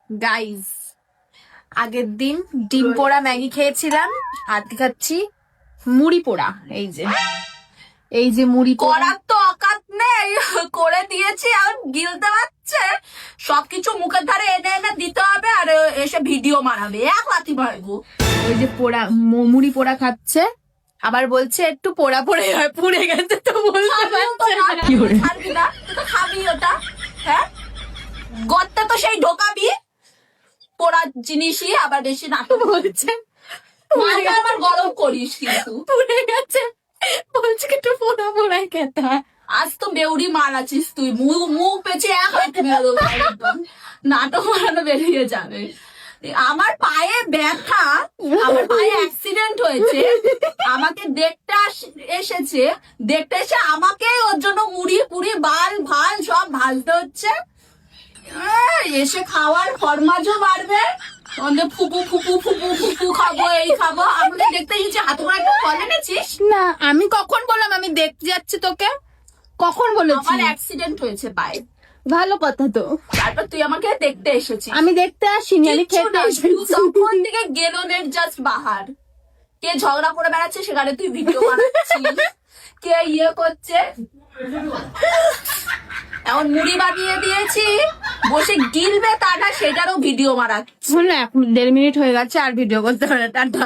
Guys, আগের দিন ডিম পোড়া ম্যাগি খেয়েছিলাম, আজকে খাচ্ছি মুড়ি পোড়া। এই যে মুড়ি করার তো অকাত নেই, করে দিয়েছি আর গিলতে পারছে। সবকিছু মুখের ধারে এনে এনে দিতে হবে আর এসে ভিডিও মারাবে, এক লাথি মারবো। ওই যে পোড়া মুড়ি পোড়া খাচ্ছে, আবার বলছে একটু পোড়া পোড়ে হয়, পুড়ে গেছে তো বলতে পারছে না। ছাড়বি না, তুই তো খাবি ওটা। হ্যাঁ, গর্তে তো সেই ঢোকাবি পোড়া জিনিসই, আবার বেশি নাটক বলছে মাথা আবার গরম করিস কিন্তু। পুড়ে গেছে, বলছে একটু পোড়া পোড়াই খেতে হয়। আজ তো বেউরি মারাছিস তুই, মুখ পেঁচে এক হাতে মেরে দেবো একদম। নাটক মারানো বেরিয়ে যাবে। আমার পায়ে ব্যথা, আমার পায়ে অ্যাক্সিডেন্ট হয়েছে, আমাকে এসে আমাকে ওর জন্য মুড়ি পুরি বাল ভাল সব ভাজতে হচ্ছে। এসে খাওয়ার ফরমাজও বাড়বে, ফুপু ফুপু ফুপু ফুপু খাবো, এই খাবো। আমাকে দেখতে ইচ্ছে হাত করে একটা ফল এনেছিস? না, আমি কখন বললাম আমি দেখতে যাচ্ছি তোকে? কখন বলেছি? আমার অ্যাক্সিডেন্ট হয়েছে পায়ে। ভালো কথা তো। তারপর তুই আমাকে দেখতে এসেছিস। আমি দেখতে আসিনি, আমি খেতে এসেছি। তখন থেকে গেলনের জাস্ট বাহার। কে ঝগড়া করে বেড়াচ্ছে সেখানে তুই ভিডিও বানাচ্ছিস, কে ইয়ে করছে। এমন মুড়ি বানিয়ে দিয়েছি, বসে গিলবে তাটা, সেটারও ভিডিও বানাচ্ছে। শোন না, এখন 1.5 মিনিট হয়ে গেছে, আর ভিডিও করতে হবে না, টাটা।